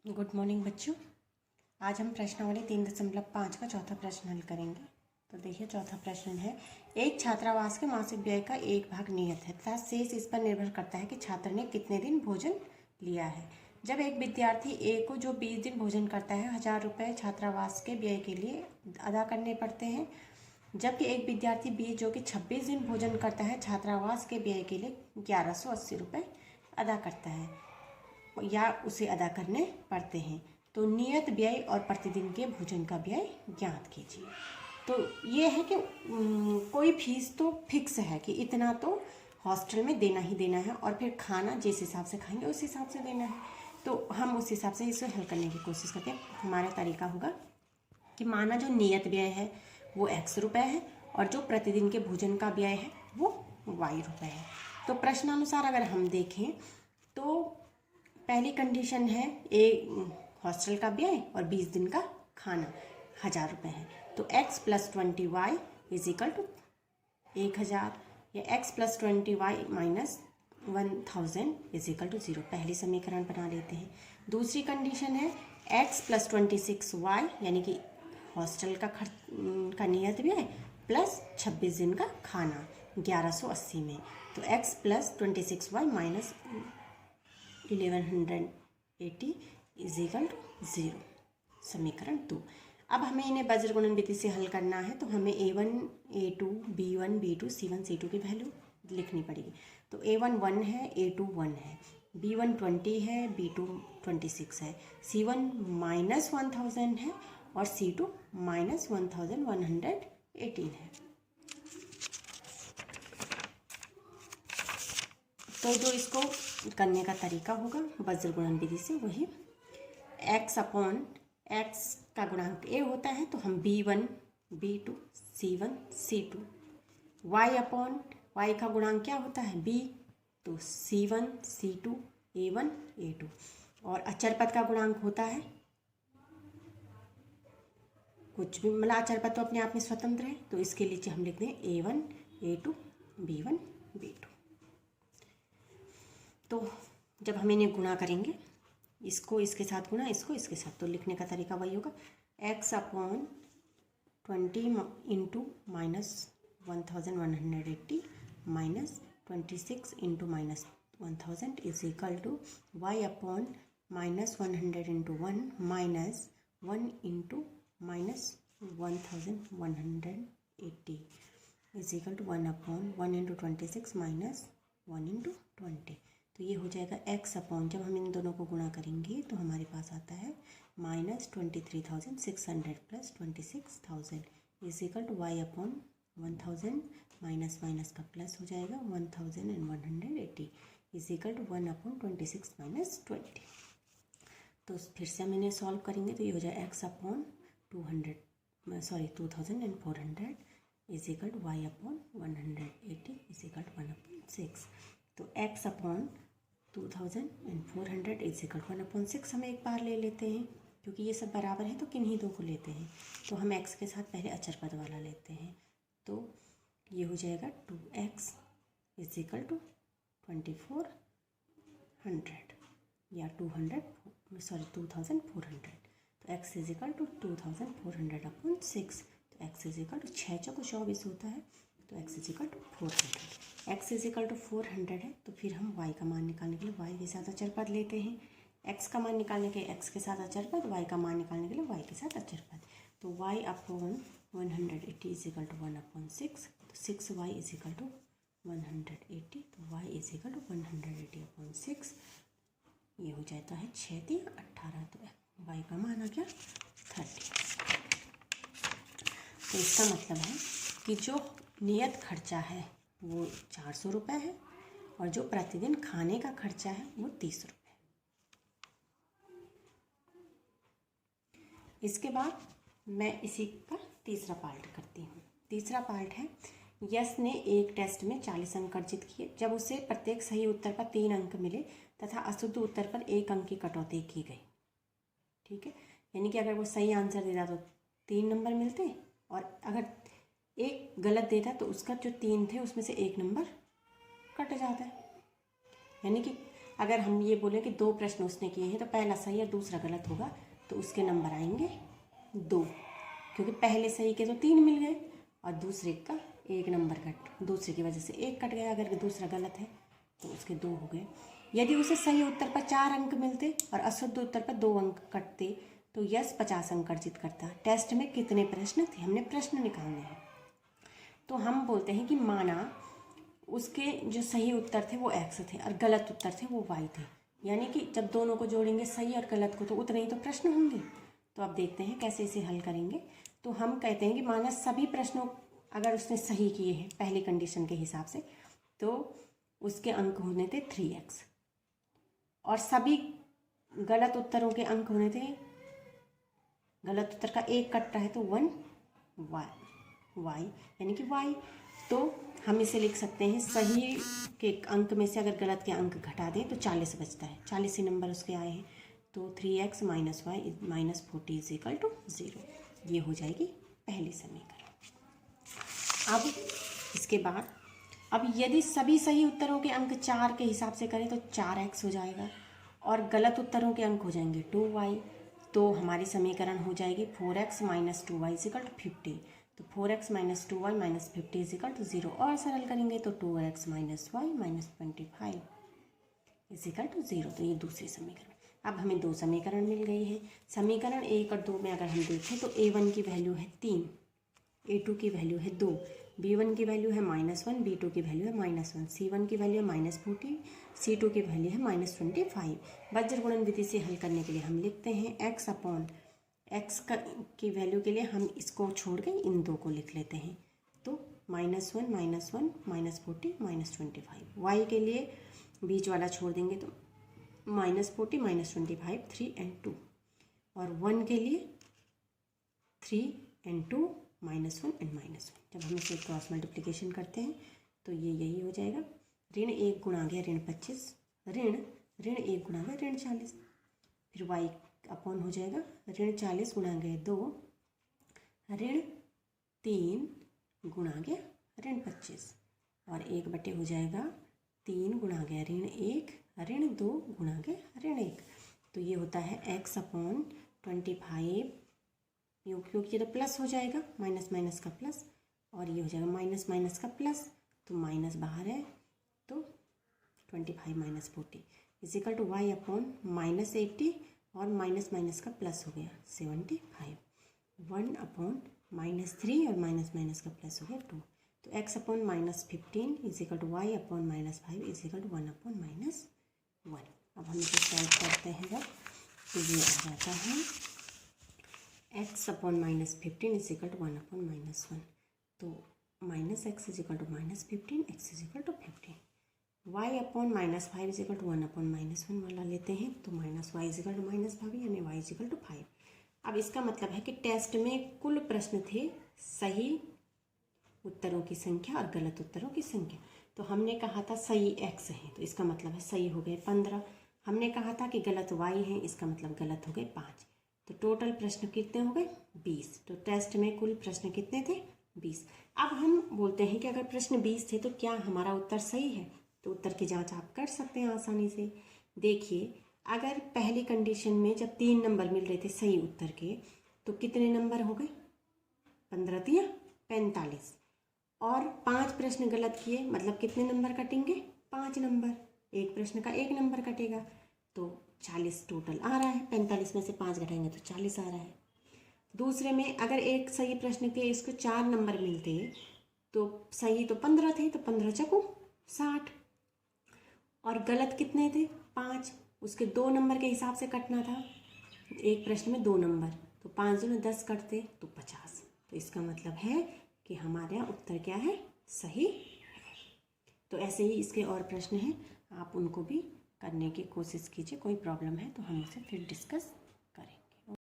Good morning बच्चों। आज हम प्रश्नावली 3.5 का चौथा प्रश्न हल करेंगे। तो देखिए, चौथा प्रश्न है, एक छात्रावास के मासिक व्यय का एक भाग नियत है तथा शेष इस पर निर्भर करता है कि छात्र ने कितने दिन भोजन लिया है। जब एक विद्यार्थी ए को जो 20 दिन भोजन करता है 1000 रुपये छात्रावास के व्यय के लिए अदा करने पड़ते हैं, जबकि एक विद्यार्थी बी जो कि 26 दिन भोजन करता है छात्रावास के व्यय के लिए 1180 रुपये अदा करता है या उसे अदा करने पड़ते हैं। तो नियत व्यय और प्रतिदिन के भोजन का व्यय ज्ञात कीजिए। तो ये है कि कोई फीस तो फिक्स है कि इतना तो हॉस्टल में देना ही देना है और फिर खाना जिस हिसाब से खाएंगे उस हिसाब से देना है। तो हम उस हिसाब से इसे हल करने की कोशिश करते हैं। हमारा तरीका होगा कि माना जो नियत व्यय है वो x रुपये है और जो प्रतिदिन के भोजन का व्यय है वो y रुपये है। तो प्रश्नानुसार अगर हम देखें तो पहली कंडीशन है हॉस्टल का व्यय और 20 दिन का खाना 1000 रुपये है। तो x + 20y is equal to 1000 या x + 20y - 1000 is equal to 0। पहली समीकरण बना लेते हैं। दूसरी कंडीशन है x + 26y यानी कि हॉस्टल का नियत व्यय प्लस 26 दिन का खाना 1180 में। तो x + 26y - 1180 is equal to 0। समीकरण 2। अब हमें इन्हें वज्र गुणन विधि से हल करना है। तो हमें a1 a2 b1 b2 c1 c2 की वैल्यू लिखनी पड़ेगी। तो a1 1 है, a2 1 है, b1 20 है, b2 26 है, c1 -1000 है और c2 -1118 है। तो जो इसको करने का तरीका होगा वज्र गुणन विधि से वही x अपॉन x का गुणांक a होता है तो हम b1 b2 c1 c2, y upon y का गुणांक क्या होता है b, तो c1 c2 a1 a2, और अचर पद का गुणांक होता है कुछ भी, मतलब अचर पद तो अपने आप में स्वतंत्र है। तो इसके लिए हम लिखते हैं a1 a2 b1 b2। तो जब हम इन्हें गुणा करेंगे, इसको इसके साथ गुणा, इसको इसके साथ, तो लिखने का तरीका वही होगा x upon 20 into -1180 minus 26 into -1000 is equal to y upon -100 into 1 minus 1 into -1180 is equal to 1 upon 1 into 26 minus 1 into 20। तो ये हो जाएगा x अपॉन, जब हम इन दोनों को गुणा करेंगे तो हमारे पास आता है -23,600 plus 26,000 is equal to y upon 1000 minus minus का प्लस हो जाएगा 1180 is equal to 1 upon 26 minus 20। तो फिर से हम इन्हें सॉल्व करेंगे तो ये हो जाएगा x upon 2400 is equal to y upon 180 is equal to 1/6। तो x अपॉन 2400 इज इक्वल 1/6 हम एक बार ले लेते हैं क्योंकि ये सब बराबर है तो किन्हीं दो को लेते हैं। तो हम x के साथ पहले अचर पद वाला लेते हैं। तो ये हो जाएगा 2x इज इक्वल टू 2400 या 2400। तो x इज इक्वल टू 2400/6। तो x इज इक्वल टू 6 × 24 होता है। तो x is equal to 400। x is equal to 400 है तो फिर हम y का मान निकालने के लिए y के साथ अचर पद लेते हैं। x का मान निकालने के x के साथ अचर पद, y का मान निकालने के लिए y के साथ अचर पद। तो y upon 180 is equal to 1/6। तो 6y इज इक्वल टू 180। तो y इज इक्वल टू 180/6। ये हो जाता है 6 × 3 = 18। तो y का मान आ गया 30। तो इसका मतलब है कि जो नियत खर्चा है वो 400 रुपये है और जो प्रतिदिन खाने का खर्चा है वो 30 रुपये। इसके बाद मैं इसी का तीसरा पार्ट करती हूँ। तीसरा पार्ट है, यश ने एक टेस्ट में 40 अंक अर्जित किए जब उसे प्रत्येक सही उत्तर पर 3 अंक मिले तथा अशुद्ध उत्तर पर 1 अंक की कटौती की गई। ठीक है, यानी कि अगर वो सही आंसर देता तो 3 नंबर मिलते और अगर एक गलत देता तो उसका जो 3 थे उसमें से 1 नंबर कट जाता है। यानी कि अगर हम ये बोलें कि 2 प्रश्न उसने किए हैं तो पहला सही और दूसरा गलत होगा, तो उसके नंबर आएंगे 2, क्योंकि पहले सही के तो 3 मिल गए और दूसरे का 1 नंबर दूसरे की वजह से 1 कट गया। अगर दूसरा गलत है तो उसके 2 हो गए। यदि उसे सही उत्तर पर 4 अंक मिलते और अशुद्ध उत्तर पर 2 अंक कटते तो यश 50 अंक अर्जित करता। टेस्ट में कितने प्रश्न थे, हमने प्रश्न निकालने हैं। तो हम बोलते हैं कि माना उसके जो सही उत्तर थे वो x थे और गलत उत्तर थे वो y थे, यानी कि जब दोनों को जोड़ेंगे सही और गलत को तो उतने ही तो प्रश्न होंगे। तो अब देखते हैं कैसे इसे हल करेंगे। तो हम कहते हैं कि माना सभी प्रश्नों अगर उसने सही किए हैं पहली कंडीशन के हिसाब से तो उसके अंक होने थे 3x और सभी गलत उत्तरों के अंक होने थे, गलत उत्तर का 1 कट रहा है तो 1y यानी कि y। तो हम इसे लिख सकते हैं सही के अंक में से अगर गलत के अंक घटा दें तो 40 बचता है, 40 ही नंबर उसके आए हैं। तो 3x - y - 40 = 0, ये हो जाएगी पहली समीकरण। अब इसके बाद अब यदि सभी सही उत्तरों के अंक 4 के हिसाब से करें तो 4x हो जाएगा और गलत उत्तरों के अंक हो जाएंगे 2y। तो हमारी समीकरण हो जाएगी 4x - 2y = 50। तो 4x - 2y - 50 = 0 और सरल करेंगे तो 2x - y - 25 = 0। तो ये दूसरी समीकरण। अब हमें 2 समीकरण मिल गई है। समीकरण 1 और 2 में अगर हम देखें तो a1 की वैल्यू है 3, a2 की वैल्यू है 2, b1 की वैल्यू है -1, b2 की वैल्यू है -1, c1 की वैल्यू है -40, c2 की वैल्यू है -25। वज्र गुणन विधि से हल करने के लिए हम लिखते हैं x की वैल्यू के लिए हम इसको छोड़ के इन 2 को लिख लेते हैं। तो -1 - 1 -40 -25। y के लिए बीच वाला छोड़ देंगे तो -40 -25 3 और 2 और 1 के लिए 3 और 2 -1 और -1। जब हम इसे क्रॉस मल्टीप्लिकेशन करते हैं तो ये यही हो जाएगा। ऋण 1 गुणा गया ऋण 25, ऋण 1 गुणा गया ऋण 40। फिर y अपॉन हो जाएगा ऋण 40 गुणा गया 2, ऋण 3 गुणा गया ऋण 25 और 1 बटे हो जाएगा 3 गुणा गया ऋण 1, ऋण 2 गुणा गया ऋण 1। तो ये होता है x/25, क्योंकि ये तो प्लस हो जाएगा, माइनस माइनस का प्लस और ये हो जाएगा माइनस माइनस का प्लस, तो माइनस बाहर है तो 25 - 40 = y/- 80 और माइनस माइनस का प्लस हो गया 75, 1/-3 और माइनस माइनस का प्लस हो गया 2। तो x/-15 = y/-5 = 1/-1। अब हम इसे सॉल्व करते हैं जब तो ये आ जाता है x/-15 = 1/-1। तो -x = -15, x = 15। y/-5 = 1/-1 वाला लेते हैं तो -y = -5 यानी y = 5। अब इसका मतलब है कि टेस्ट में कुल प्रश्न थे सही उत्तरों की संख्या और गलत उत्तरों की संख्या। तो हमने कहा था सही x है तो इसका मतलब है सही हो गए 15। हमने कहा था कि गलत y है, इसका मतलब गलत हो गए 5। तो टोटल प्रश्न कितने हो गए 20। तो टेस्ट में कुल प्रश्न कितने थे 20। अब हम बोलते हैं कि अगर प्रश्न 20 थे तो क्या हमारा उत्तर सही है। तो उत्तर की जांच आप कर सकते हैं आसानी से। देखिए अगर पहली कंडीशन में जब 3 नंबर मिल रहे थे सही उत्तर के तो कितने नंबर हो गए 15 × 3 = 45 और 5 प्रश्न गलत किए मतलब कितने नंबर कटेंगे 5 नंबर, एक प्रश्न का 1 नंबर कटेगा तो 40 टोटल आ रहा है। 45 में से 5 घटाएंगे तो 40 आ रहा है। दूसरे में अगर एक सही प्रश्न के इसको 4 नंबर मिलते तो सही तो 15 थे तो 15 × 60 और गलत कितने थे 5, उसके 2 नंबर के हिसाब से कटना था। एक प्रश्न में 2 नंबर तो 5 दूनी 10 कटते तो 50। तो इसका मतलब है कि हमारे यहाँ उत्तर क्या है सही। तो ऐसे ही इसके और प्रश्न हैं, आप उनको भी करने की कोशिश कीजिए। कोई प्रॉब्लम है तो हम उसे फिर डिस्कस